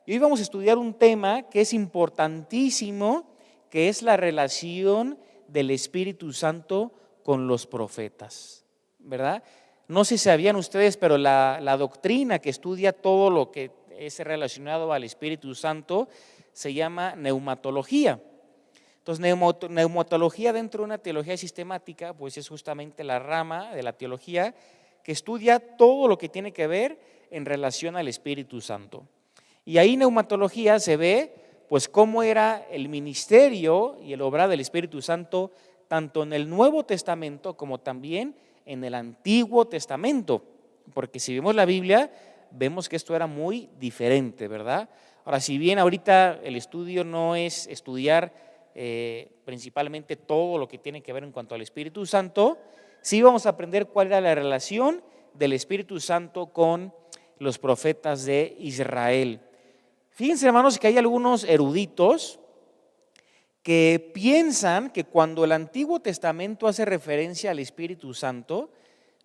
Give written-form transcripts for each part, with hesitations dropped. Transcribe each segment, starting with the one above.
Y hoy vamos a estudiar un tema que es importantísimo, que es la relación del Espíritu Santo con los profetas, ¿verdad? No sé si sabían ustedes, pero la doctrina que estudia todo lo que es relacionado al Espíritu Santo se llama neumatología. Entonces, neumatología dentro de una teología sistemática, pues es justamente la rama de la teología que estudia todo lo que tiene que ver en relación al Espíritu Santo. Y ahí neumatología se ve pues cómo era el ministerio y el obrar del Espíritu Santo tanto en el Nuevo Testamento como también en el Antiguo Testamento, porque si vemos la Biblia vemos que esto era muy diferente, ¿verdad? Ahora, si bien ahorita el estudio no es estudiar principalmente todo lo que tiene que ver en cuanto al Espíritu Santo, sí vamos a aprender cuál era la relación del Espíritu Santo con los profetas de Israel. Fíjense, hermanos, que hay algunos eruditos que piensan que cuando el Antiguo Testamento hace referencia al Espíritu Santo,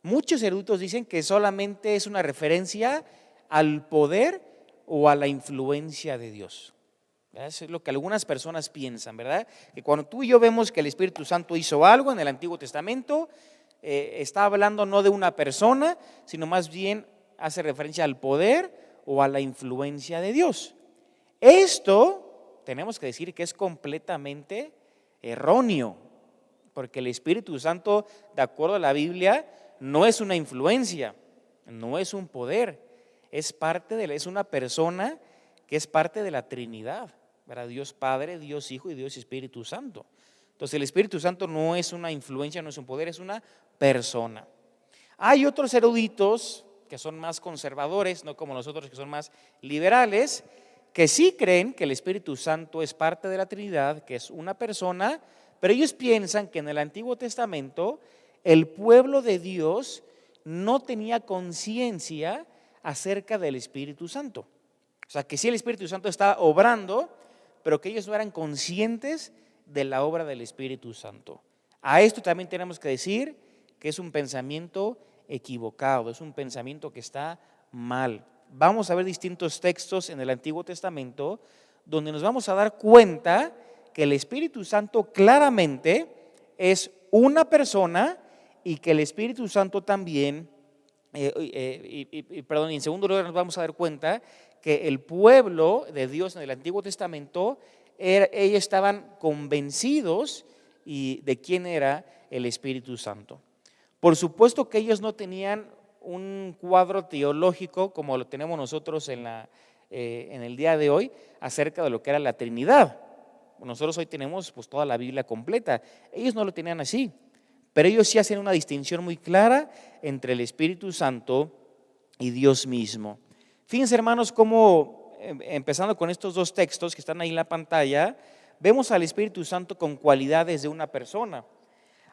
muchos eruditos dicen que solamente es una referencia al poder o a la influencia de Dios. Eso es lo que algunas personas piensan, ¿verdad? Que cuando tú y yo vemos que el Espíritu Santo hizo algo en el Antiguo Testamento, está hablando no de una persona, sino más bien hace referencia al poder o a la influencia de Dios. Esto tenemos que decir que es completamente erróneo, porque el Espíritu Santo, de acuerdo a la Biblia, no es una influencia, no es un poder, es una persona que es parte de la Trinidad, ¿verdad? Dios Padre, Dios Hijo y Dios Espíritu Santo. Entonces el Espíritu Santo no es una influencia, no es un poder, es una persona. Hay otros eruditos que son más conservadores, no como nosotros que son más liberales, que sí creen que el Espíritu Santo es parte de la Trinidad, que es una persona, pero ellos piensan que en el Antiguo Testamento el pueblo de Dios no tenía conciencia acerca del Espíritu Santo. O sea, que sí el Espíritu Santo estaba obrando, pero que ellos no eran conscientes de la obra del Espíritu Santo. A esto también tenemos que decir que es un pensamiento equivocado, es un pensamiento que está mal. Vamos a ver distintos textos en el Antiguo Testamento donde nos vamos a dar cuenta que el Espíritu Santo claramente es una persona y que el Espíritu Santo también, en segundo lugar nos vamos a dar cuenta que el pueblo de Dios en el Antiguo Testamento, ellos estaban convencidos de quién era el Espíritu Santo. Por supuesto que ellos no tenían un cuadro teológico como lo tenemos nosotros en el día de hoy acerca de lo que era la Trinidad. Nosotros hoy tenemos pues toda la Biblia completa. Ellos no lo tenían así, pero ellos sí hacen una distinción muy clara entre el Espíritu Santo y Dios mismo. Fíjense, hermanos, cómo empezando con estos dos textos que están ahí en la pantalla, vemos al Espíritu Santo con cualidades de una persona.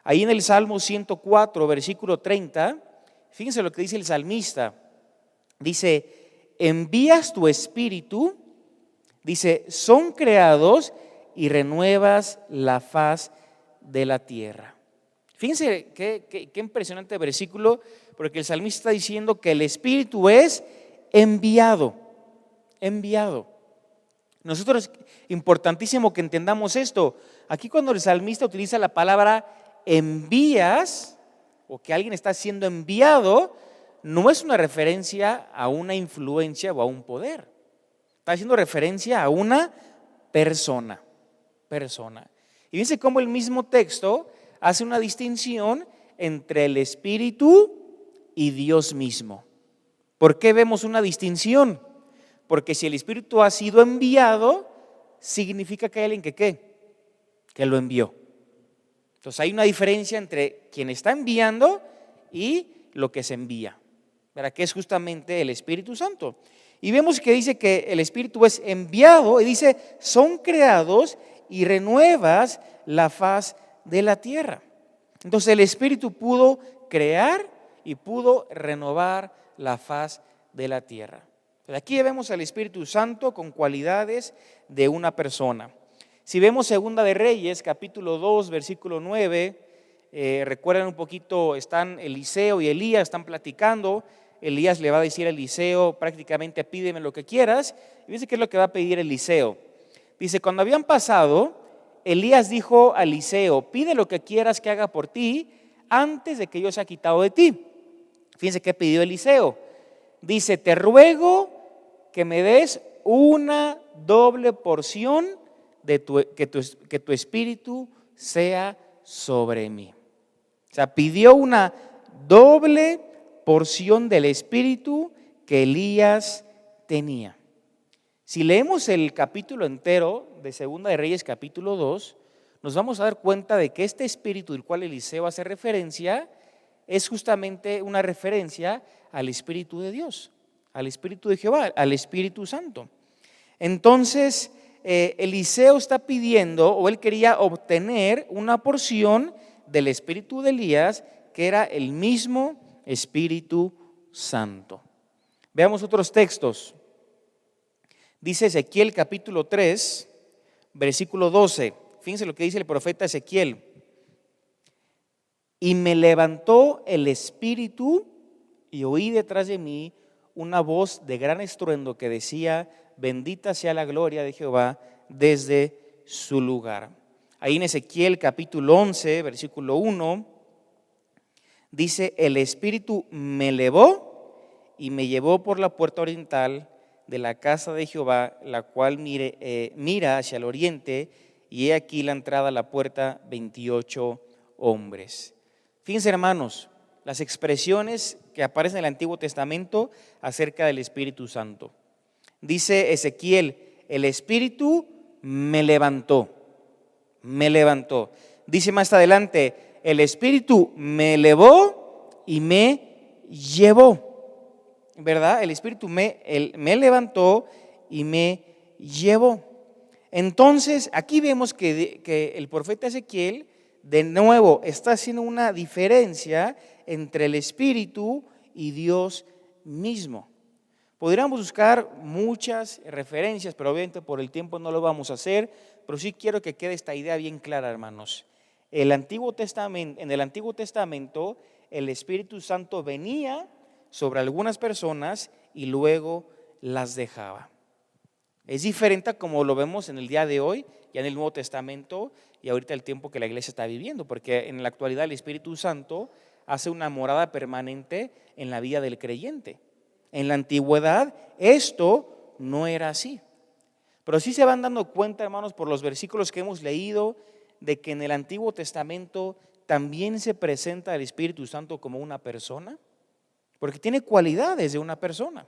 Ahí en el Salmo 104, versículo 30, fíjense lo que dice el salmista. Dice, envías tu espíritu, dice, son creados y renuevas la faz de la tierra. Fíjense qué impresionante versículo, porque el salmista está diciendo que el espíritu es enviado. Nosotros es importantísimo que entendamos esto. Aquí cuando el salmista utiliza la palabra envías, o que alguien está siendo enviado, no es una referencia a una influencia o a un poder. Está haciendo referencia a una persona. Y fíjense cómo el mismo texto hace una distinción entre el Espíritu y Dios mismo. ¿Por qué vemos una distinción? Porque si el Espíritu ha sido enviado, significa que hay alguien que lo envió. Entonces hay una diferencia entre quien está enviando y lo que se envía, ¿verdad? Que es justamente el Espíritu Santo. Y vemos que dice que el Espíritu es enviado y dice, son creados y renuevas la faz de la tierra. Entonces el Espíritu pudo crear y pudo renovar la faz de la tierra. Aquí vemos al Espíritu Santo con cualidades de una persona. Si vemos Segunda de Reyes, capítulo 2, versículo 9, recuerdan un poquito, están Eliseo y Elías, están platicando Elías le va a decir a Eliseo prácticamente pídeme lo que quieras. Y dice qué es lo que va a pedir Eliseo. Dice, cuando habían pasado, Elías dijo a Eliseo, pide lo que quieras que haga por ti antes de que yo sea quitado de ti. Fíjense qué pidió Eliseo. Dice, te ruego que me des una doble porción de que tu espíritu sea sobre mí. O sea, pidió una doble porción del espíritu que Elías tenía. Si leemos el capítulo entero de Segunda de Reyes capítulo 2, nos vamos a dar cuenta de que este espíritu del cual Eliseo hace referencia es justamente una referencia al Espíritu de Dios, al Espíritu de Jehová, al Espíritu Santo. Entonces, Eliseo está pidiendo, o él quería obtener una porción del Espíritu de Elías, que era el mismo Espíritu Santo. Veamos otros textos. Dice Ezequiel capítulo 3, versículo 12. Fíjense lo que dice el profeta Ezequiel. Y me levantó el espíritu y oí detrás de mí una voz de gran estruendo que decía, bendita sea la gloria de Jehová desde su lugar. Ahí en Ezequiel capítulo 11, versículo 1, dice, el espíritu me elevó y me llevó por la puerta oriental de la casa de Jehová, la cual mira hacia el oriente, y he aquí la entrada a la puerta 28 hombres. Fíjense, hermanos, las expresiones que aparecen en el Antiguo Testamento acerca del Espíritu Santo. Dice Ezequiel, el Espíritu me levantó, me levantó. Dice más adelante, el Espíritu me elevó y me llevó. ¿Verdad? El Espíritu me levantó y me llevó. Entonces, aquí vemos que el profeta Ezequiel, de nuevo, está haciendo una diferencia entre el Espíritu y Dios mismo. Podríamos buscar muchas referencias, pero obviamente por el tiempo no lo vamos a hacer, pero sí quiero que quede esta idea bien clara, hermanos. En el Antiguo Testamento, el Espíritu Santo venía sobre algunas personas y luego las dejaba. Es diferente a como lo vemos en el día de hoy, ya en el Nuevo Testamento y ahorita el tiempo que la iglesia está viviendo, porque en la actualidad el Espíritu Santo hace una morada permanente en la vida del creyente. En la antigüedad esto no era así, pero sí se van dando cuenta, hermanos, por los versículos que hemos leído, de que en el Antiguo Testamento también se presenta el Espíritu Santo como una persona, porque tiene cualidades de una persona.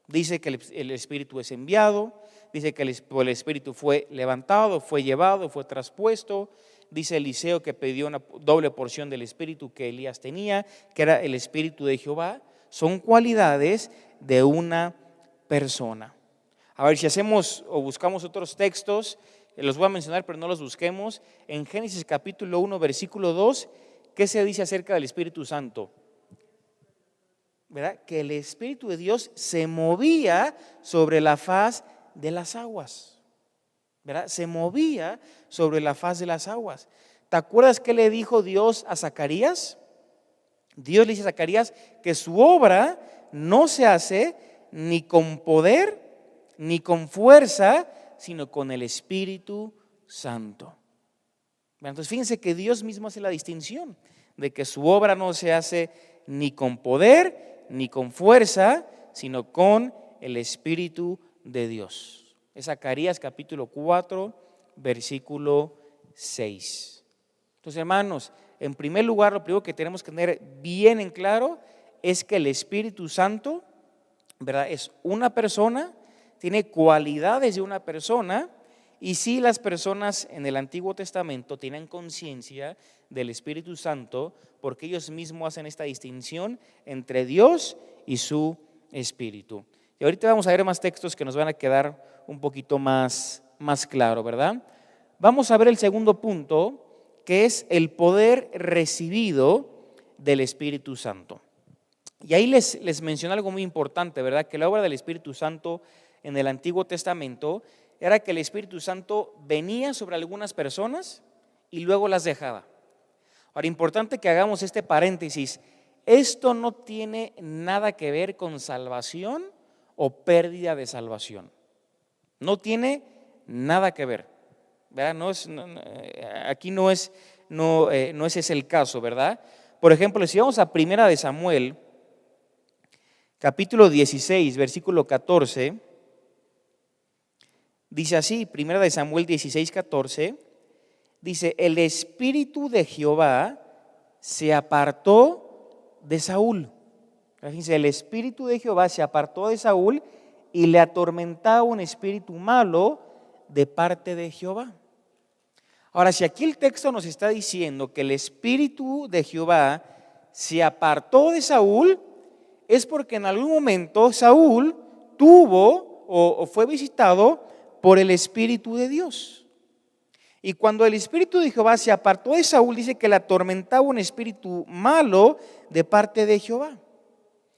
Dice que el Espíritu es enviado, dice que el Espíritu fue levantado, fue llevado, fue traspuesto. Dice Eliseo que pidió una doble porción del Espíritu que Elías tenía, que era el Espíritu de Jehová. Son cualidades de una persona. A ver si hacemos o buscamos otros textos, los voy a mencionar pero no los busquemos. En Génesis capítulo 1 versículo 2, ¿qué se dice acerca del Espíritu Santo? ¿Verdad? Que el Espíritu de Dios se movía sobre la faz de las aguas. ¿Verdad? Se movía sobre la faz de las aguas. ¿Te acuerdas qué le dijo Dios a Zacarías? Dios le dice a Zacarías que su obra no se hace ni con poder ni con fuerza, sino con el Espíritu Santo. Entonces fíjense que Dios mismo hace la distinción de que su obra no se hace ni con poder ni con fuerza, sino con el Espíritu de Dios. Es Zacarías capítulo 4, versículo 6. Entonces, hermanos, en primer lugar, lo primero que tenemos que tener bien en claro es que el Espíritu Santo, ¿verdad?, es una persona, tiene cualidades de una persona. Y si las personas en el Antiguo Testamento tienen conciencia del Espíritu Santo, porque ellos mismos hacen esta distinción entre Dios y su Espíritu. Y ahorita vamos a ver más textos que nos van a quedar un poquito más claro, ¿verdad? Vamos a ver el segundo punto, que es el poder recibido del Espíritu Santo. Y ahí les menciono algo muy importante, ¿verdad? Que la obra del Espíritu Santo en el Antiguo Testamento era que el Espíritu Santo venía sobre algunas personas y luego las dejaba. Ahora, importante que hagamos este paréntesis. esto no tiene nada que ver con salvación o pérdida de salvación. No tiene nada que ver, ¿verdad? Aquí no es ese el caso, ¿verdad? Por ejemplo, si vamos a Primera de Samuel, capítulo 16, versículo 14, dice así, Primera de Samuel 16, 14, dice: el espíritu de Jehová se apartó de Saúl. Fíjense, el espíritu de Jehová se apartó de Saúl y le atormentaba un espíritu malo de parte de Jehová. Ahora, si aquí el texto nos está diciendo que el espíritu de Jehová se apartó de Saúl, es porque en algún momento Saúl tuvo o fue visitado por el espíritu de Dios. Y cuando el espíritu de Jehová se apartó de Saúl, dice que le atormentaba un espíritu malo de parte de Jehová.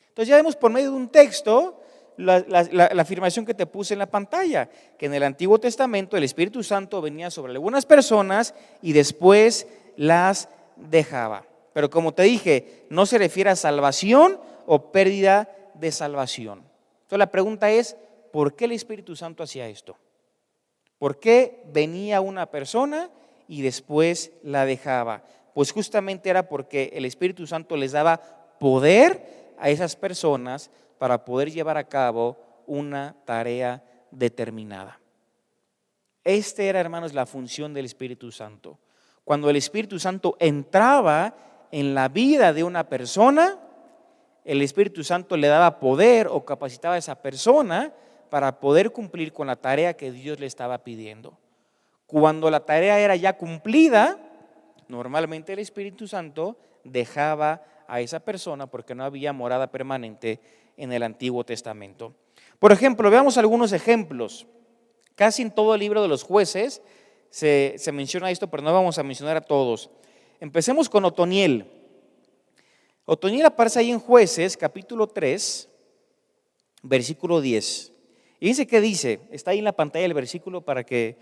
Entonces ya vemos por medio de un texto la afirmación que te puse en la pantalla, que en el Antiguo Testamento el Espíritu Santo venía sobre algunas personas y después las dejaba. Pero como te dije, no se refiere a salvación o pérdida de salvación. Entonces la pregunta es, ¿por qué el Espíritu Santo hacía esto? ¿Por qué venía una persona y después la dejaba? Pues justamente era porque el Espíritu Santo les daba poder a esas personas para poder llevar a cabo una tarea determinada. Esta era, hermanos, la función del Espíritu Santo. Cuando el Espíritu Santo entraba en la vida de una persona, el Espíritu Santo le daba poder o capacitaba a esa persona para poder cumplir con la tarea que Dios le estaba pidiendo. Cuando la tarea era ya cumplida, normalmente el Espíritu Santo dejaba a esa persona porque no había morada permanente en el Antiguo Testamento. Por ejemplo, veamos algunos ejemplos. Casi en todo el libro de los Jueces se menciona esto, pero no vamos a mencionar a todos. Empecemos con Otoniel. Otoniel aparece ahí en Jueces, capítulo 3, versículo 10. Y dice que dice, está ahí en la pantalla el versículo para que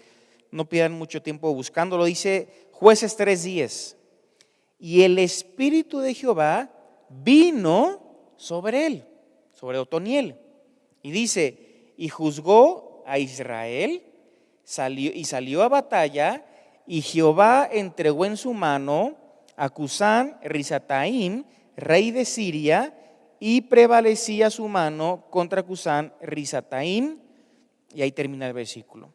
no pierdan mucho tiempo buscándolo. Dice Jueces 3:10. Y el Espíritu de Jehová vino sobre él, sobre Otoniel. Y dice, y juzgó a Israel, salió a batalla, y Jehová entregó en su mano a Cusán Risataim, rey de Siria, y prevalecía su mano contra Cusán Risataim. Y ahí termina el versículo.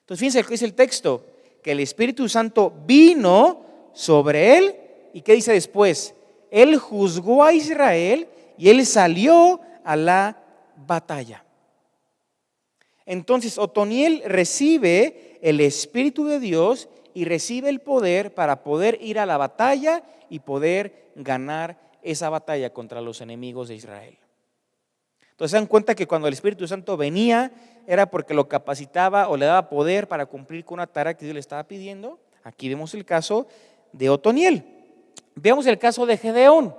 Entonces fíjense lo que dice el texto, que el Espíritu Santo vino sobre él. ¿Y qué dice después? Él juzgó a Israel y él salió a la batalla. Entonces Otoniel recibe el Espíritu de Dios y recibe el poder para poder ir a la batalla y poder ganar esa batalla contra los enemigos de Israel. Entonces se dan cuenta que cuando el Espíritu Santo venía era porque lo capacitaba o le daba poder para cumplir con una tarea que Dios le estaba pidiendo. Aquí vemos el caso de Otoniel. Veamos el caso de Gedeón.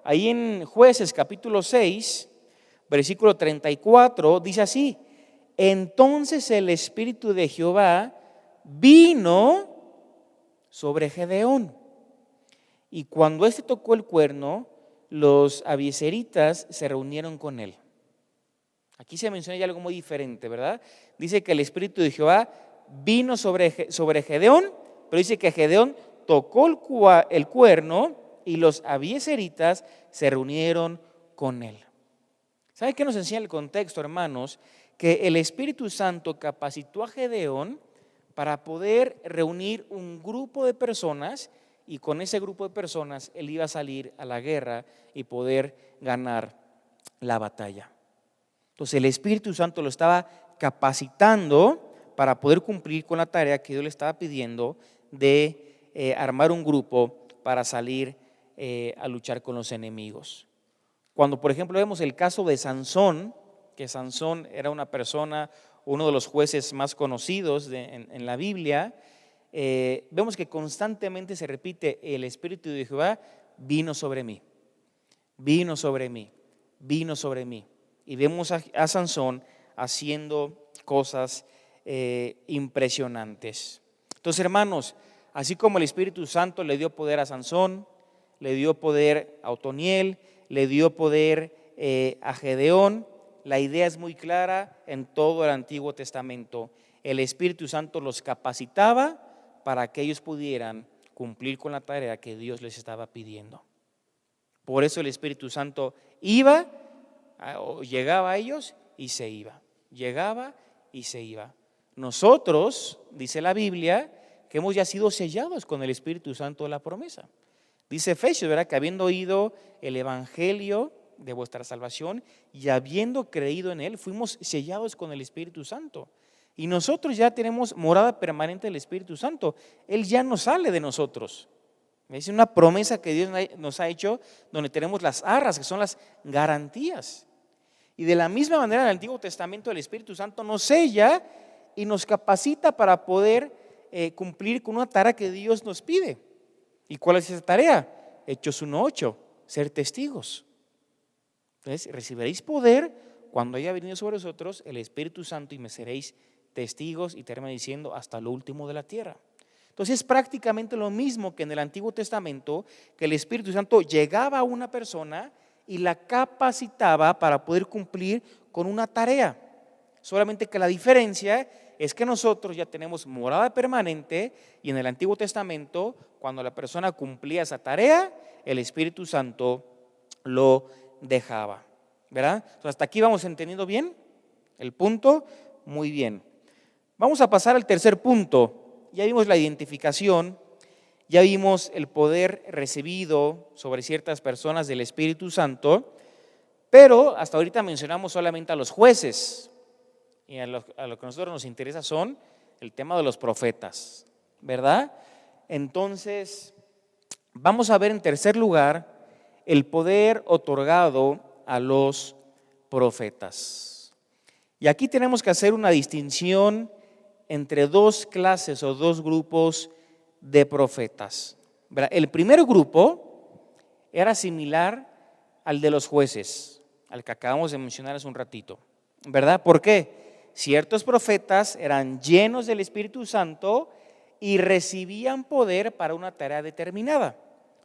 Ahí en Jueces capítulo 6, versículo 34, dice así: entonces el Espíritu de Jehová vino sobre Gedeón, y cuando éste tocó el cuerno, los abiezeritas se reunieron con él. Aquí se menciona ya algo muy diferente, ¿verdad? Dice que el Espíritu de Jehová vino sobre Gedeón, pero dice que Gedeón tocó el cuerno y los abiezeritas se reunieron con él. ¿Sabe qué nos enseña el contexto, hermanos? Que el Espíritu Santo capacitó a Gedeón para poder reunir un grupo de personas, y con ese grupo de personas él iba a salir a la guerra y poder ganar la batalla. Entonces el Espíritu Santo lo estaba capacitando para poder cumplir con la tarea que Dios le estaba pidiendo de armar un grupo para salir a luchar con los enemigos. Cuando por ejemplo vemos el caso de Sansón, que Sansón era una persona, uno de los jueces más conocidos en la Biblia, vemos que constantemente se repite: el Espíritu de Jehová vino sobre mí, vino sobre mí, vino sobre mí. Y vemos a Sansón haciendo cosas impresionantes. Entonces, hermanos, así como el Espíritu Santo le dio poder a Sansón, le dio poder a Otoniel, le dio poder a Gedeón. La idea es muy clara en todo el Antiguo Testamento. El Espíritu Santo los capacitaba para que ellos pudieran cumplir con la tarea que Dios les estaba pidiendo. Por eso el Espíritu Santo iba, o llegaba a ellos y se iba. Llegaba y se iba. Nosotros, dice la Biblia, que hemos ya sido sellados con el Espíritu Santo de la promesa. Dice Efesios, ¿verdad?, que habiendo oído el evangelio de vuestra salvación y habiendo creído en él, fuimos sellados con el Espíritu Santo. Y nosotros ya tenemos morada permanente del Espíritu Santo. Él ya no sale de nosotros. Es una promesa que Dios nos ha hecho, donde tenemos las arras, que son las garantías. Y de la misma manera en el Antiguo Testamento el Espíritu Santo nos sella y nos capacita para poder cumplir con una tarea que Dios nos pide. ¿Y cuál es esa tarea? Hechos 1:8, ser testigos. Entonces, recibiréis poder cuando haya venido sobre vosotros el Espíritu Santo y me seréis testigos, y termina diciendo hasta lo último de la tierra. Entonces es prácticamente lo mismo que en el Antiguo Testamento, que el Espíritu Santo llegaba a una persona y la capacitaba para poder cumplir con una tarea. Solamente que la diferencia es que nosotros ya tenemos morada permanente, y en el Antiguo Testamento, cuando la persona cumplía esa tarea, el Espíritu Santo lo dejaba, ¿verdad? Entonces, hasta aquí vamos entendiendo bien el punto. Muy bien. Vamos a pasar al tercer punto. Ya vimos la identificación, ya vimos el poder recibido sobre ciertas personas del Espíritu Santo, pero hasta ahorita mencionamos solamente a los jueces, y a lo que a nosotros nos interesa son el tema de los profetas, ¿verdad? Entonces, vamos a ver en tercer lugar el poder otorgado a los profetas. Y aquí tenemos que hacer una distinción entre dos clases o dos grupos de profetas. El primer grupo era similar al de los jueces, al que acabamos de mencionar hace un ratito, ¿verdad? ¿Por qué? Ciertos profetas eran llenos del Espíritu Santo y recibían poder para una tarea determinada.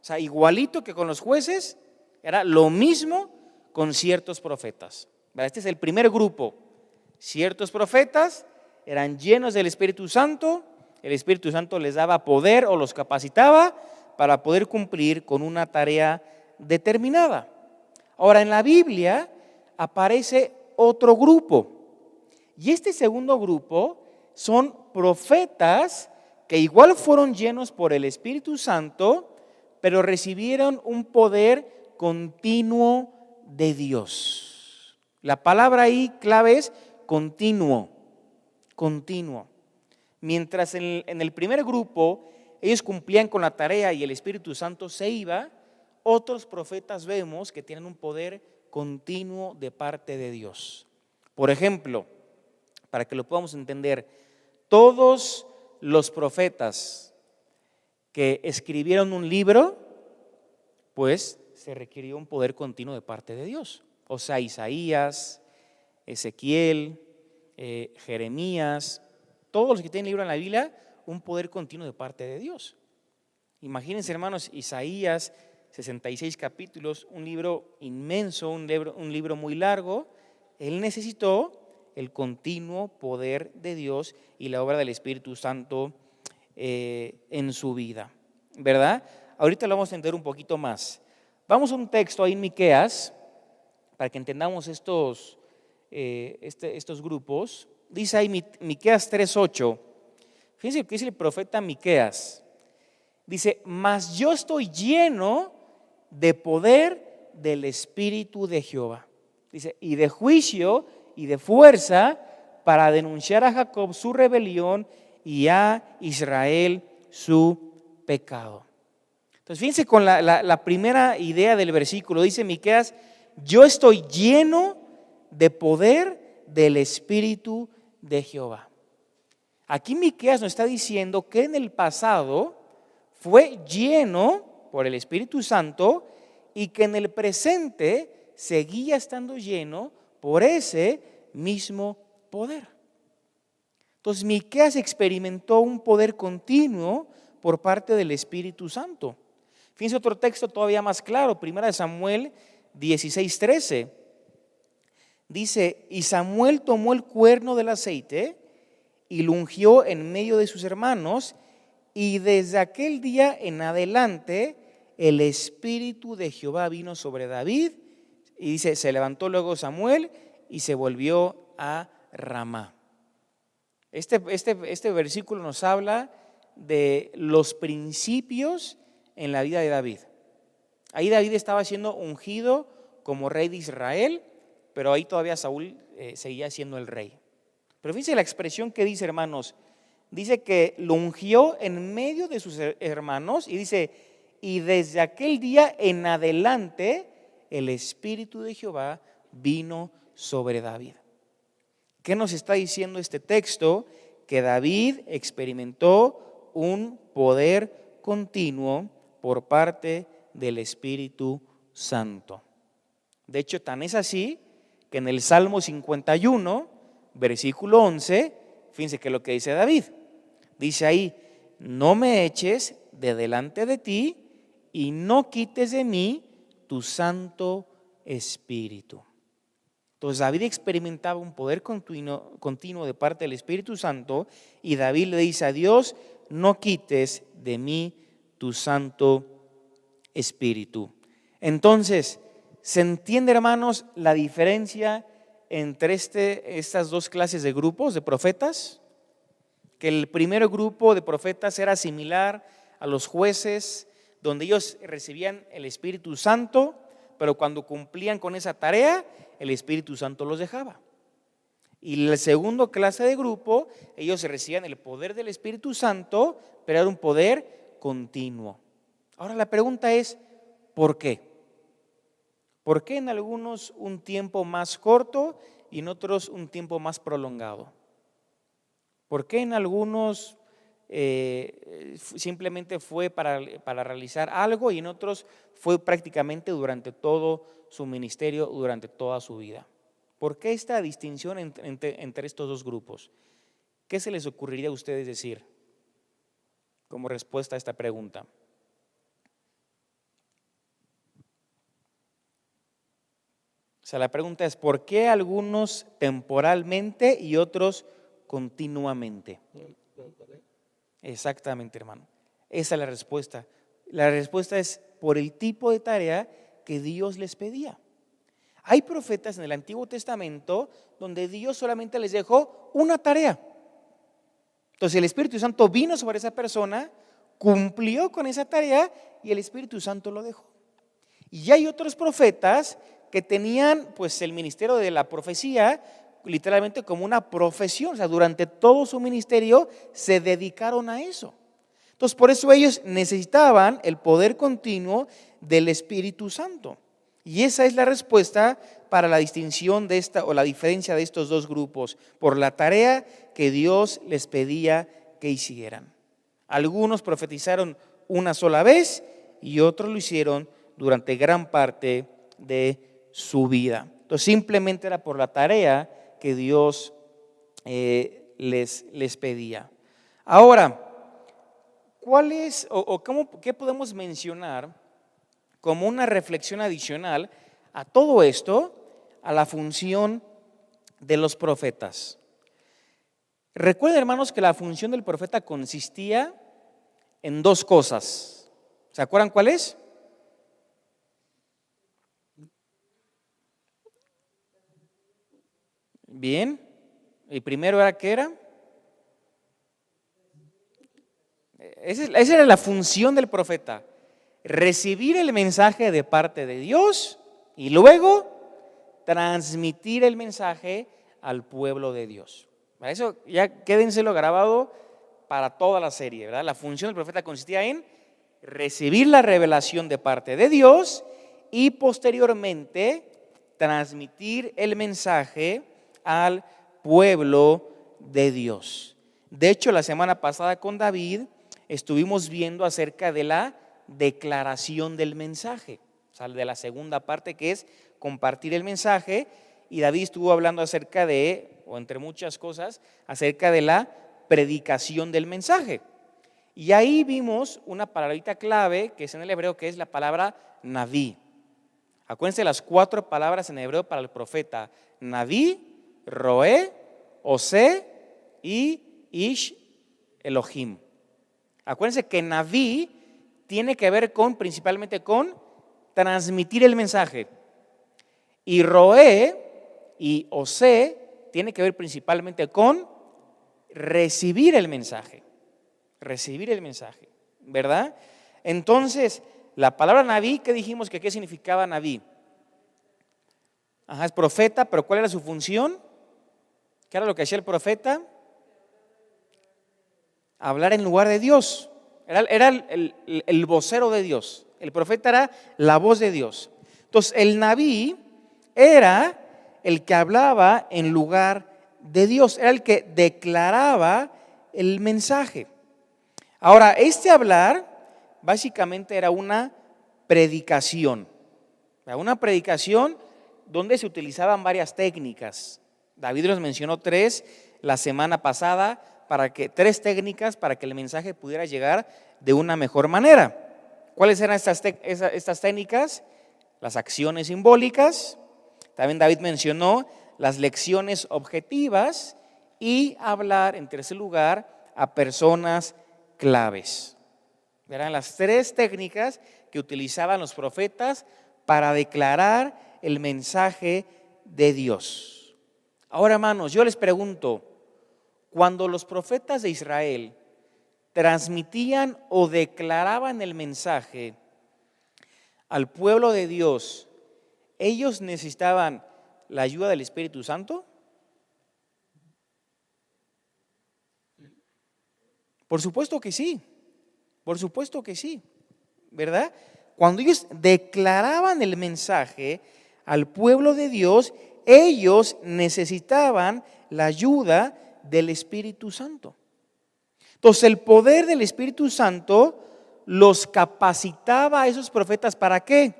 O sea, igualito que con los jueces, era lo mismo con ciertos profetas. Este es el primer grupo. Ciertos profetas eran llenos del Espíritu Santo, el Espíritu Santo les daba poder o los capacitaba para poder cumplir con una tarea determinada. Ahora, en la Biblia aparece otro grupo, y este segundo grupo son profetas que igual fueron llenos por el Espíritu Santo, pero recibieron un poder continuo de Dios. La palabra ahí clave es continuo, continuo. Mientras en el primer grupo ellos cumplían con la tarea y el Espíritu Santo se iba, otros profetas vemos que tienen un poder continuo de parte de Dios. Por ejemplo, para que lo podamos entender, todos los profetas que escribieron un libro, pues se requirió un poder continuo de parte de Dios. O sea, Isaías, Ezequiel, Jeremías, todos los que tienen libro en la Biblia, un poder continuo de parte de Dios. Imagínense, hermanos, Isaías, 66 capítulos, un libro inmenso, un libro muy largo. Él necesitó el continuo poder de Dios y la obra del Espíritu Santo en su vida, ¿verdad? Ahorita lo vamos a entender un poquito más. Vamos a un texto ahí en Miqueas para que entendamos estos grupos. Dice ahí Miqueas 3:8. Fíjense lo que dice el profeta Miqueas. Dice: mas yo estoy lleno de poder del Espíritu de Jehová. Dice: y de juicio y de fuerza para denunciar a Jacob su rebelión y a Israel su pecado. Entonces fíjense con la primera idea del versículo. Dice Miqueas: yo estoy lleno de poder del Espíritu de Jehová. Aquí Miqueas nos está diciendo que en el pasado fue lleno por el Espíritu Santo y que en el presente seguía estando lleno por ese mismo poder. Entonces Miqueas experimentó un poder continuo por parte del Espíritu Santo. Fíjense otro texto todavía más claro, 1 Samuel 16:13. Dice, y Samuel tomó el cuerno del aceite y lo ungió en medio de sus hermanos, y desde aquel día en adelante el Espíritu de Jehová vino sobre David, y dice, se levantó luego Samuel y se volvió a Ramá. Este versículo nos habla de los principios en la vida de David. Ahí David estaba siendo ungido como rey de Israel, pero ahí todavía Saúl seguía siendo el rey. Pero fíjense la expresión que dice, hermanos, dice que lo ungió en medio de sus hermanos y dice, y desde aquel día en adelante el Espíritu de Jehová vino sobre David. ¿Qué nos está diciendo este texto? Que David experimentó un poder continuo por parte del Espíritu Santo. De hecho, tan es así que en el Salmo 51, versículo 11, fíjense que es lo que dice David. Dice ahí, no me eches de delante de ti y no quites de mí tu Santo Espíritu. Entonces David experimentaba un poder continuo de parte del Espíritu Santo, y David le dice a Dios, no quites de mí tu Santo Espíritu. Entonces, ¿se entiende, hermanos, la diferencia entre estas dos clases de grupos de profetas? Que el primer grupo de profetas era similar a los jueces, donde ellos recibían el Espíritu Santo, pero cuando cumplían con esa tarea, el Espíritu Santo los dejaba. Y la segunda clase de grupo, ellos recibían el poder del Espíritu Santo, pero era un poder continuo. Ahora la pregunta es, ¿por qué? ¿Por qué en algunos un tiempo más corto y en otros un tiempo más prolongado? ¿Por qué en algunos simplemente fue para realizar algo y en otros fue prácticamente durante todo su ministerio, durante toda su vida? ¿Por qué esta distinción entre estos dos grupos? ¿Qué se les ocurriría a ustedes decir como respuesta a esta pregunta? O sea, la pregunta es, ¿por qué algunos temporalmente y otros continuamente? Exactamente, hermano. Esa es la respuesta. La respuesta es por el tipo de tarea que Dios les pedía. Hay profetas en el Antiguo Testamento donde Dios solamente les dejó una tarea. Entonces el Espíritu Santo vino sobre esa persona, cumplió con esa tarea y el Espíritu Santo lo dejó. Y hay otros profetas que tenían pues el ministerio de la profecía literalmente como una profesión, o sea, durante todo su ministerio se dedicaron a eso. Entonces por eso ellos necesitaban el poder continuo del Espíritu Santo. Y esa es la respuesta para la distinción de esta o la diferencia de estos dos grupos, por la tarea que Dios les pedía que hicieran. Algunos profetizaron una sola vez y otros lo hicieron durante gran parte de su vida. Entonces simplemente era por la tarea que Dios les pedía. Ahora, ¿cuál es qué podemos mencionar como una reflexión adicional a todo esto, a la función de los profetas? Recuerden, hermanos, que la función del profeta consistía en dos cosas. ¿Se acuerdan cuál es? Bien, y primero era ¿qué era? Esa era la función del profeta, recibir el mensaje de parte de Dios y luego transmitir el mensaje al pueblo de Dios. Para eso ya quédenselo grabado para toda la serie, ¿verdad? La función del profeta consistía en recibir la revelación de parte de Dios y posteriormente transmitir el mensaje al pueblo de Dios. De hecho, la semana pasada con David estuvimos viendo acerca de la declaración del mensaje, o sea, de la segunda parte, que es compartir el mensaje, y David estuvo hablando acerca de, o entre muchas cosas, acerca de la predicación del mensaje. Y ahí vimos una palabrita clave que es en el hebreo, que es la palabra naví. Acuérdense las 4 palabras en hebreo para el profeta: naví, roé, osé y ish Elohim. Acuérdense que naví tiene que ver principalmente con transmitir el mensaje. Y roé y osé tiene que ver principalmente con recibir el mensaje. Recibir el mensaje, ¿verdad? Entonces, la palabra naví, ¿qué dijimos que qué significaba naví? Es profeta, pero ¿cuál era su función? ¿Qué era lo que hacía el profeta? Hablar en lugar de Dios. Era el vocero de Dios. El profeta era la voz de Dios. Entonces, el naví era el que hablaba en lugar de Dios, era el que declaraba el mensaje. Ahora, este hablar básicamente era una predicación. Una predicación donde se utilizaban varias técnicas. David nos mencionó 3 la semana pasada, 3 técnicas para que el mensaje pudiera llegar de una mejor manera. ¿Cuáles eran estas técnicas? Las acciones simbólicas. También David mencionó las lecciones objetivas y hablar, en tercer lugar, a personas claves. Eran las 3 técnicas que utilizaban los profetas para declarar el mensaje de Dios. Ahora, hermanos, yo les pregunto, cuando los profetas de Israel transmitían o declaraban el mensaje al pueblo de Dios, ¿ellos necesitaban la ayuda del Espíritu Santo? Por supuesto que sí, ¿verdad? Cuando ellos declaraban el mensaje al pueblo de Dios, ellos necesitaban la ayuda del Espíritu Santo. Entonces, el poder del Espíritu Santo los capacitaba a esos profetas, ¿para qué?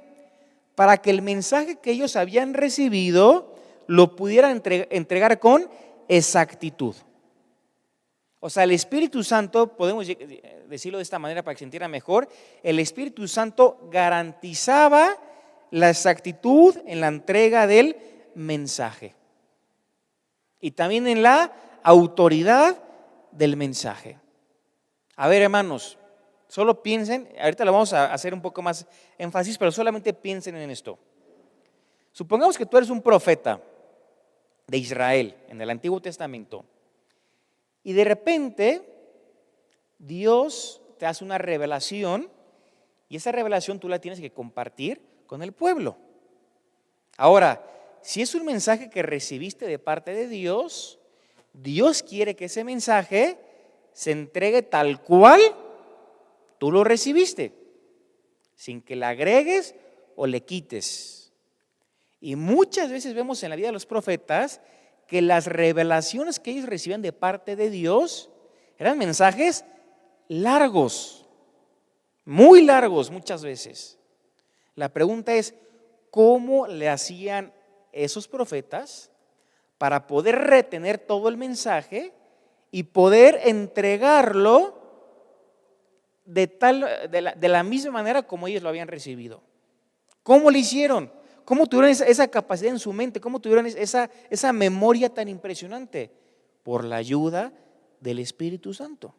Para que el mensaje que ellos habían recibido lo pudieran entregar con exactitud. O sea, el Espíritu Santo, podemos decirlo de esta manera para que se entienda mejor, el Espíritu Santo garantizaba la exactitud en la entrega del mensaje y también en la autoridad del mensaje. A ver, hermanos, solo piensen, ahorita lo vamos a hacer un poco más énfasis, pero solamente piensen en esto. Supongamos que tú eres un profeta de Israel en el Antiguo Testamento y de repente Dios te hace una revelación y esa revelación tú la tienes que compartir con el pueblo. Ahora, si es un mensaje que recibiste de parte de Dios, Dios quiere que ese mensaje se entregue tal cual tú lo recibiste, sin que le agregues o le quites. Y muchas veces vemos en la vida de los profetas que las revelaciones que ellos recibían de parte de Dios eran mensajes largos, muy largos muchas veces. La pregunta es, ¿cómo le hacían esos profetas para poder retener todo el mensaje y poder entregarlo de la misma manera como ellos lo habían recibido? ¿Cómo lo hicieron? ¿Cómo tuvieron esa capacidad en su mente? ¿Cómo tuvieron esa memoria tan impresionante? Por la ayuda del Espíritu Santo.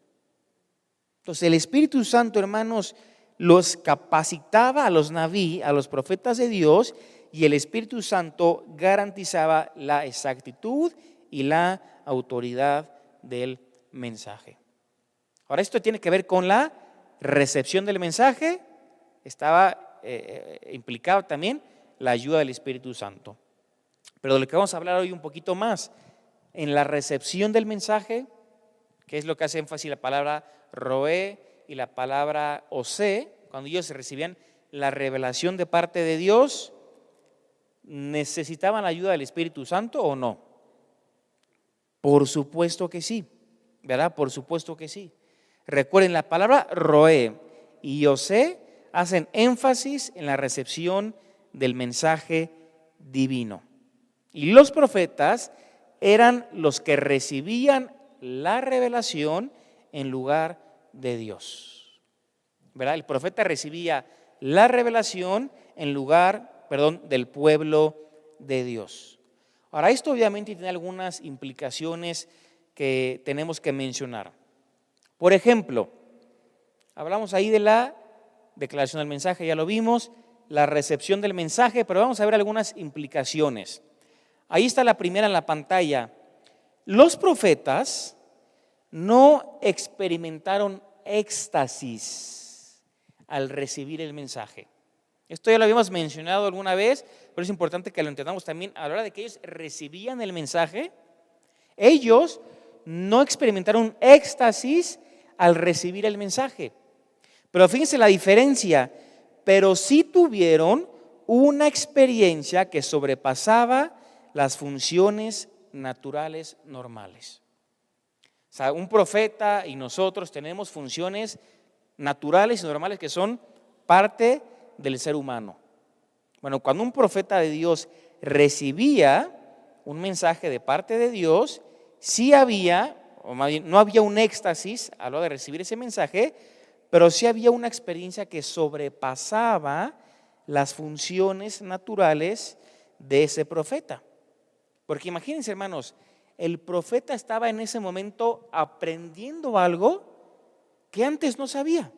Entonces el Espíritu Santo, hermanos, los capacitaba a los naví, a los profetas de Dios, y el Espíritu Santo garantizaba la exactitud y la autoridad del mensaje. Ahora, esto tiene que ver con la recepción del mensaje, estaba implicado también la ayuda del Espíritu Santo. Pero de lo que vamos a hablar hoy un poquito más, en la recepción del mensaje, que es lo que hace énfasis la palabra roé y la palabra osé, cuando ellos recibían la revelación de parte de Dios, ¿necesitaban la ayuda del Espíritu Santo o no? Por supuesto que sí, ¿verdad? Por supuesto que sí. Recuerden, la palabra roé y osé hacen énfasis en la recepción del mensaje divino. Y los profetas eran los que recibían la revelación en lugar de Dios, ¿verdad? El profeta recibía la revelación en lugar, del pueblo de Dios. Ahora, esto obviamente tiene algunas implicaciones que tenemos que mencionar. Por ejemplo, hablamos ahí de la declaración del mensaje, ya lo vimos, la recepción del mensaje, pero vamos a ver algunas implicaciones. Ahí está la primera en la pantalla. Los profetas no experimentaron éxtasis al recibir el mensaje. Esto ya lo habíamos mencionado alguna vez, pero es importante que lo entendamos también. A la hora de que ellos recibían el mensaje, ellos no experimentaron éxtasis al recibir el mensaje. Pero fíjense la diferencia, pero sí tuvieron una experiencia que sobrepasaba las funciones naturales normales. O sea, un profeta y nosotros tenemos funciones naturales y normales que son parte del ser humano. Bueno, cuando un profeta de Dios recibía un mensaje de parte de Dios, sí había, o más bien, no había un éxtasis a la hora de recibir ese mensaje, pero sí había una experiencia que sobrepasaba las funciones naturales de ese profeta. Porque imagínense, hermanos, el profeta estaba en ese momento aprendiendo algo que antes no sabía.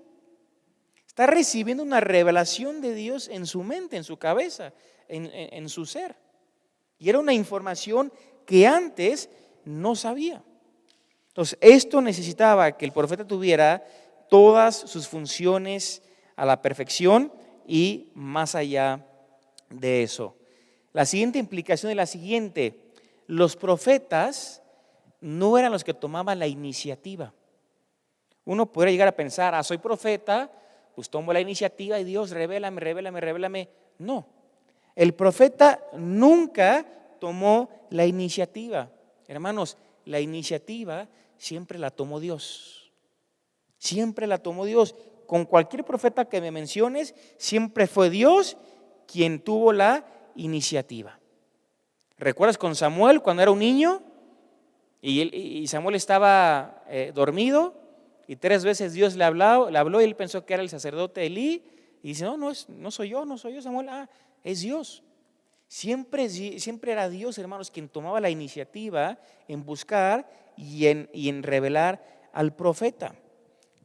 Está recibiendo una revelación de Dios en su mente, en su cabeza, en su ser. Y era una información que antes no sabía. Entonces, esto necesitaba que el profeta tuviera todas sus funciones a la perfección y más allá de eso. La siguiente implicación es la siguiente: los profetas no eran los que tomaban la iniciativa. Uno podría llegar a pensar, soy profeta, pues tomo la iniciativa y Dios, revélame. No, el profeta nunca tomó la iniciativa. Hermanos, la iniciativa siempre la tomó Dios. Siempre la tomó Dios. Con cualquier profeta que me menciones, siempre fue Dios quien tuvo la iniciativa. ¿Recuerdas con Samuel cuando era un niño y Samuel estaba dormido y 3 veces Dios le habló y él pensó que era el sacerdote Elí y dice, no soy yo Samuel, es Dios. Siempre era Dios, hermanos, quien tomaba la iniciativa en buscar y en revelar al profeta.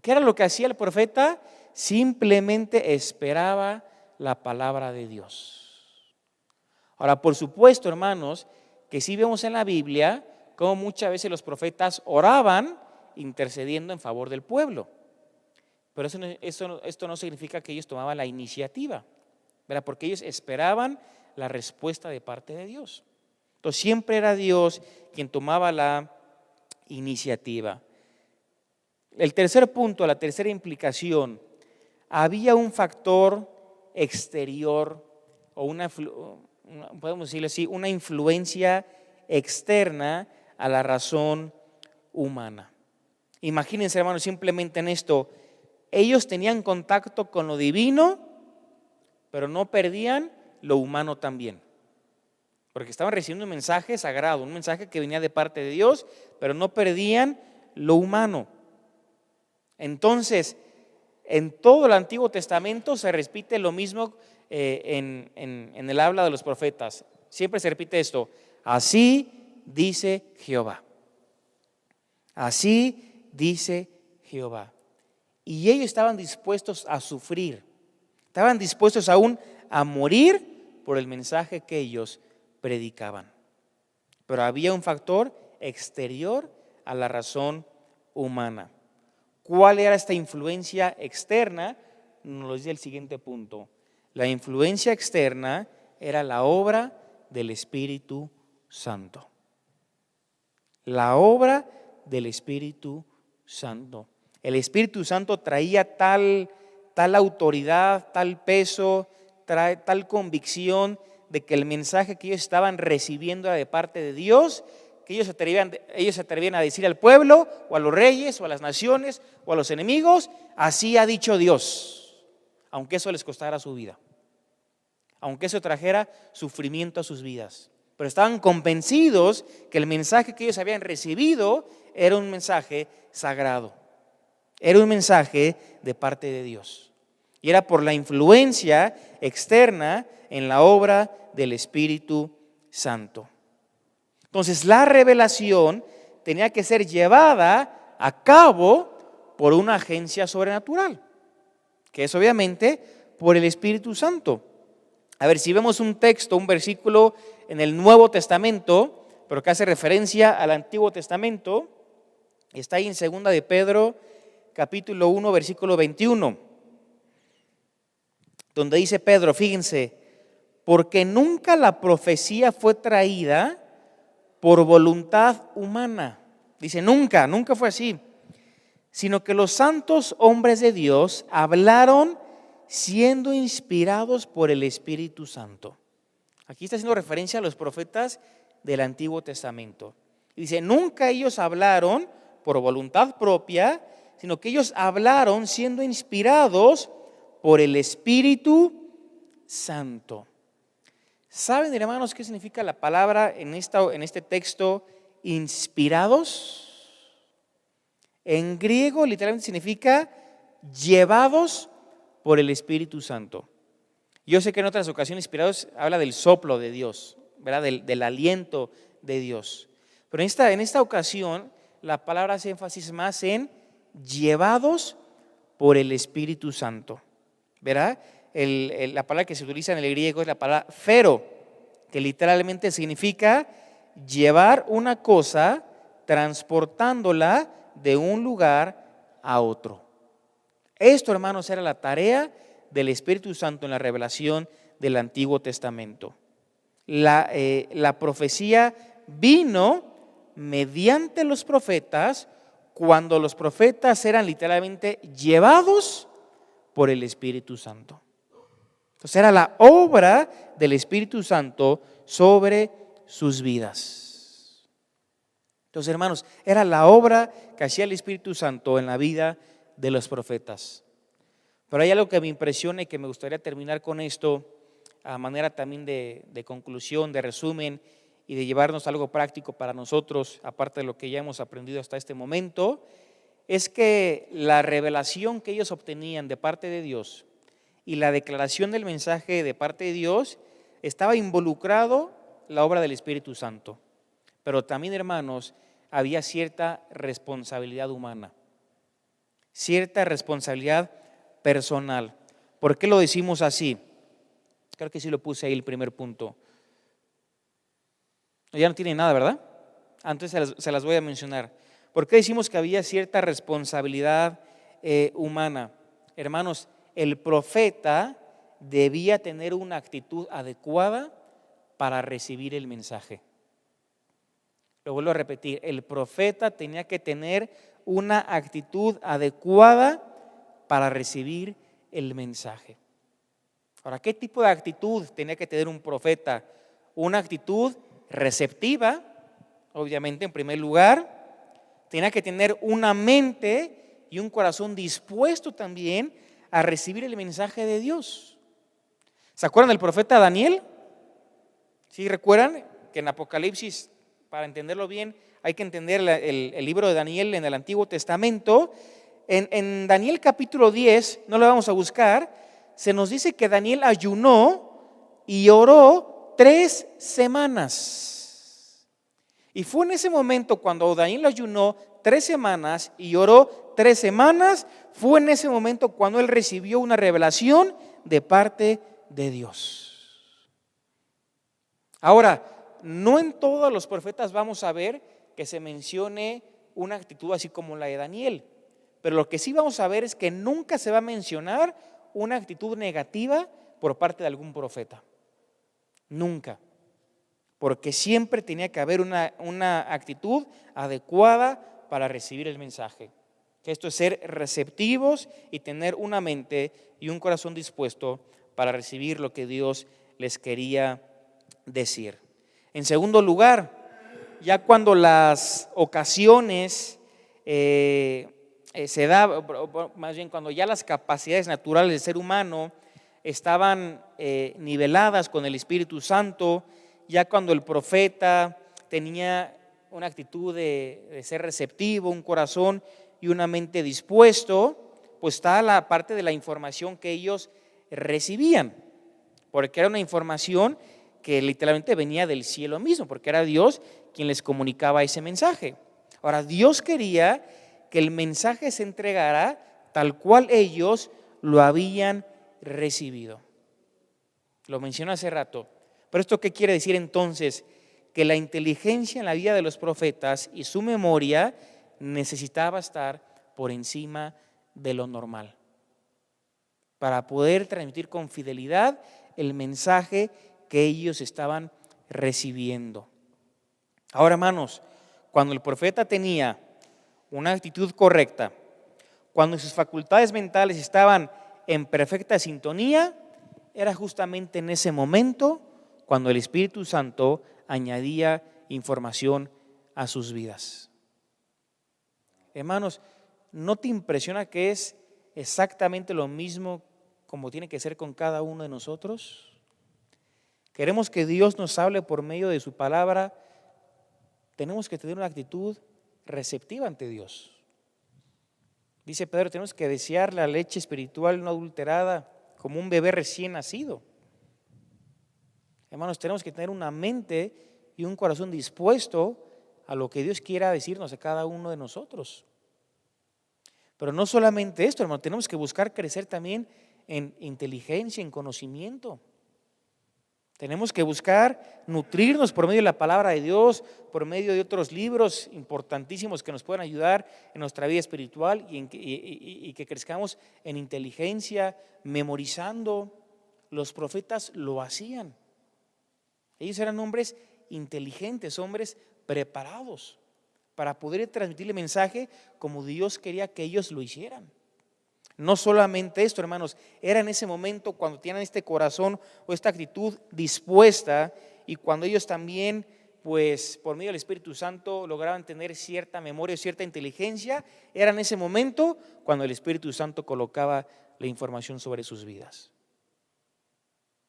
¿Qué era lo que hacía el profeta? Simplemente esperaba la palabra de Dios. Ahora, por supuesto, hermanos, que sí vemos en la Biblia cómo muchas veces los profetas oraban intercediendo en favor del pueblo. Pero esto no significa que ellos tomaban la iniciativa, ¿verdad? Porque ellos esperaban la respuesta de parte de Dios. Entonces, siempre era Dios quien tomaba la iniciativa. El tercer punto, la tercera implicación, había un factor exterior o podemos decirlo así, una influencia externa a la razón humana. Imagínense, hermanos, simplemente en esto, ellos tenían contacto con lo divino, pero no perdían lo humano también. Porque estaban recibiendo un mensaje sagrado, un mensaje que venía de parte de Dios, pero no perdían lo humano. Entonces, en todo el Antiguo Testamento se repite lo mismo en el habla de los profetas. Siempre se repite esto: así dice Jehová. Así dice Jehová. Y ellos estaban dispuestos a sufrir, estaban dispuestos aún a morir por el mensaje que ellos predicaban. Pero había un factor exterior a la razón humana. ¿Cuál era esta influencia externa? Nos lo dice el siguiente punto. La influencia externa era la obra del Espíritu Santo. La obra del Espíritu Santo. El Espíritu Santo traía tal autoridad, tal peso, tal convicción de que el mensaje que ellos estaban recibiendo era de parte de Dios, que ellos se atrevían a decir al pueblo o a los reyes o a las naciones o a los enemigos: así ha dicho Dios, aunque eso les costara su vida, aunque eso trajera sufrimiento a sus vidas. Pero estaban convencidos que el mensaje que ellos habían recibido era un mensaje sagrado. Era un mensaje de parte de Dios. Y era por la influencia externa en la obra del Espíritu Santo. Entonces la revelación tenía que ser llevada a cabo por una agencia sobrenatural, que es obviamente por el Espíritu Santo. A ver, si vemos un texto, un versículo en el Nuevo Testamento, pero que hace referencia al Antiguo Testamento, está ahí en 2 de Pedro, capítulo 1, versículo 21, donde dice Pedro, fíjense, porque nunca la profecía fue traída por voluntad humana. Dice, nunca fue así, sino que los santos hombres de Dios hablaron siendo inspirados por el Espíritu Santo. Aquí está haciendo referencia a los profetas del Antiguo Testamento. Y dice, nunca ellos hablaron por voluntad propia, sino que ellos hablaron siendo inspirados por el Espíritu Santo. ¿Saben, hermanos, qué significa la palabra en este texto, inspirados? En griego literalmente significa llevados por el Espíritu Santo. Yo sé que en otras ocasiones inspirados habla del soplo de Dios, ¿verdad? Del aliento de Dios. Pero en esta ocasión la palabra hace énfasis más en llevados por el Espíritu Santo, ¿verdad? La palabra que se utiliza en el griego es la palabra phero, que literalmente significa llevar una cosa transportándola de un lugar a otro. Esto, hermanos, era la tarea del Espíritu Santo en la revelación del Antiguo Testamento. La profecía vino mediante los profetas cuando los profetas eran literalmente llevados por el Espíritu Santo. Entonces era la obra del Espíritu Santo sobre sus vidas. Entonces, hermanos, era la obra que hacía el Espíritu Santo en la vida de los profetas. Pero hay algo que me impresiona y que me gustaría terminar con esto a manera también de conclusión, de resumen y de llevarnos algo práctico para nosotros, aparte de lo que ya hemos aprendido hasta este momento, es que la revelación que ellos obtenían de parte de Dios y la declaración del mensaje de parte de Dios estaba involucrado la obra del Espíritu Santo. Pero también, hermanos, había cierta responsabilidad humana, cierta responsabilidad personal. ¿Por qué lo decimos así? Creo que sí lo puse ahí el primer punto. Ya no tiene nada, ¿verdad? Antes se las voy a mencionar. ¿Por qué decimos que había cierta responsabilidad humana? Hermanos, el profeta debía tener una actitud adecuada para recibir el mensaje. Lo vuelvo a repetir, el profeta tenía que tener una actitud adecuada para recibir el mensaje. Ahora, ¿qué tipo de actitud tenía que tener un profeta? Una actitud receptiva, obviamente, en primer lugar. Tenía que tener una mente y un corazón dispuesto también a recibir el mensaje de Dios. ¿Se acuerdan del profeta Daniel? ¿Sí recuerdan que en Apocalipsis, para entenderlo bien, hay que entender el libro de Daniel en el Antiguo Testamento? En Daniel capítulo 10, no lo vamos a buscar, se nos dice que Daniel ayunó y oró 3 semanas. Y fue en ese momento cuando Daniel ayunó 3 semanas y oró 3 semanas, fue en ese momento cuando él recibió una revelación de parte de Dios. Ahora, no en todos los profetas vamos a ver que se mencione una actitud así como la de Daniel, pero lo que sí vamos a ver es que nunca se va a mencionar una actitud negativa por parte de algún profeta. Nunca. Porque siempre tenía que haber una actitud adecuada para recibir el mensaje. Esto es ser receptivos y tener una mente y un corazón dispuesto para recibir lo que Dios les quería decir. En segundo lugar, ya cuando las ocasiones se da, más bien cuando ya las capacidades naturales del ser humano estaban niveladas con el Espíritu Santo, ya cuando el profeta tenía una actitud de ser receptivo, un corazón y una mente dispuesto, pues está la parte de la información que ellos recibían, porque era una información que literalmente venía del cielo mismo, porque era Dios quien les comunicaba ese mensaje. Ahora, Dios quería que el mensaje se entregara tal cual ellos lo habían recibido. Lo mencioné hace rato. Pero ¿esto qué quiere decir entonces? Que la inteligencia en la vida de los profetas y su memoria necesitaba estar por encima de lo normal para poder transmitir con fidelidad el mensaje que ellos estaban recibiendo. Ahora, hermanos, cuando el profeta tenía una actitud correcta, cuando sus facultades mentales estaban en perfecta sintonía, era justamente en ese momento cuando el Espíritu Santo añadía información a sus vidas. Hermanos, ¿no te impresiona que es exactamente lo mismo como tiene que ser con cada uno de nosotros? Queremos que Dios nos hable por medio de su palabra. Tenemos que tener una actitud receptiva ante Dios. Dice Pedro, tenemos que desear la leche espiritual no adulterada como un bebé recién nacido. Hermanos, tenemos que tener una mente y un corazón dispuesto a lo que Dios quiera decirnos a cada uno de nosotros. Pero no solamente esto, hermano, tenemos que buscar crecer también en inteligencia, en conocimiento. Tenemos que buscar nutrirnos por medio de la palabra de Dios, por medio de otros libros importantísimos que nos puedan ayudar en nuestra vida espiritual y que crezcamos en inteligencia, memorizando. Los profetas lo hacían. Ellos eran hombres inteligentes, hombres preparados para poder transmitirle mensaje como Dios quería que ellos lo hicieran. No solamente esto, hermanos, era en ese momento cuando tenían este corazón o esta actitud dispuesta y cuando ellos también, pues por medio del Espíritu Santo lograban tener cierta memoria, cierta inteligencia, era en ese momento cuando el Espíritu Santo colocaba la información sobre sus vidas.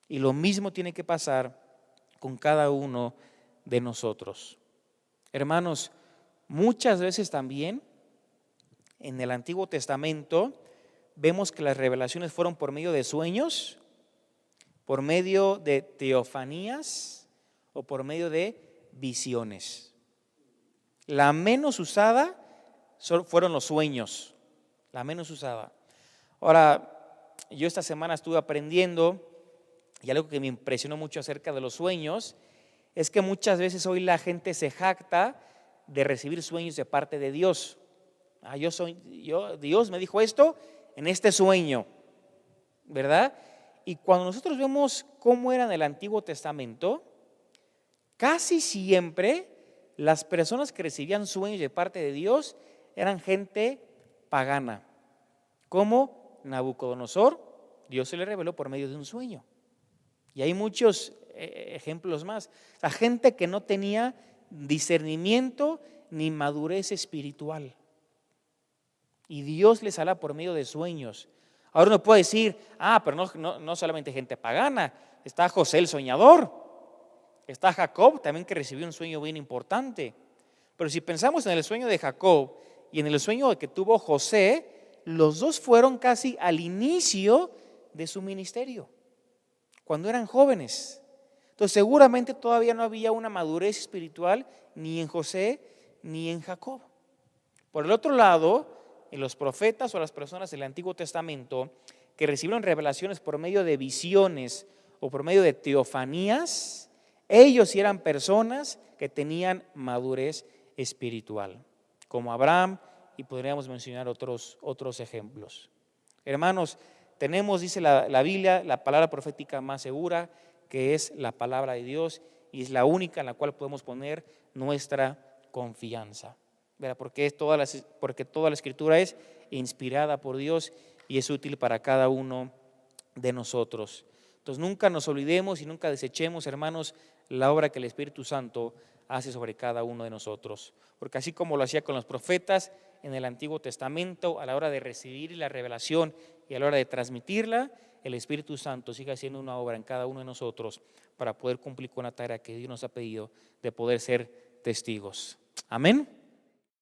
Y lo mismo tiene que pasar con cada uno de nosotros. Hermanos, muchas veces también en el Antiguo Testamento vemos que las revelaciones fueron por medio de sueños, por medio de teofanías o por medio de visiones. La menos usada fueron los sueños, la menos usada. Ahora, yo esta semana estuve aprendiendo y algo que me impresionó mucho acerca de los sueños es que muchas veces hoy la gente se jacta de recibir sueños de parte de Dios. Dios me dijo esto en este sueño, ¿verdad? Y cuando nosotros vemos cómo era en el Antiguo Testamento, casi siempre las personas que recibían sueños de parte de Dios eran gente pagana, como Nabucodonosor. Dios se le reveló por medio de un sueño. Y hay muchos ejemplos más. La gente que no tenía discernimiento ni madurez espiritual. Y Dios les habla por medio de sueños. Ahora uno puede decir, pero no solamente gente pagana, está José el soñador, está Jacob también que recibió un sueño bien importante. Pero si pensamos en el sueño de Jacob y en el sueño que tuvo José, los dos fueron casi al inicio de su ministerio, cuando eran jóvenes. Entonces seguramente todavía no había una madurez espiritual ni en José ni en Jacob. Por el otro lado, en los profetas o las personas del Antiguo Testamento que recibieron revelaciones por medio de visiones o por medio de teofanías, ellos sí eran personas que tenían madurez espiritual, como Abraham, y podríamos mencionar otros ejemplos. Hermanos, tenemos, dice la Biblia, la palabra profética más segura, que es la palabra de Dios, y es la única en la cual podemos poner nuestra confianza. Porque toda la Escritura es inspirada por Dios y es útil para cada uno de nosotros. Entonces nunca nos olvidemos y nunca desechemos, hermanos, la obra que el Espíritu Santo hace sobre cada uno de nosotros. Porque así como lo hacía con los profetas en el Antiguo Testamento, a la hora de recibir la revelación y a la hora de transmitirla, el Espíritu Santo sigue haciendo una obra en cada uno de nosotros para poder cumplir con la tarea que Dios nos ha pedido de poder ser testigos. Amén.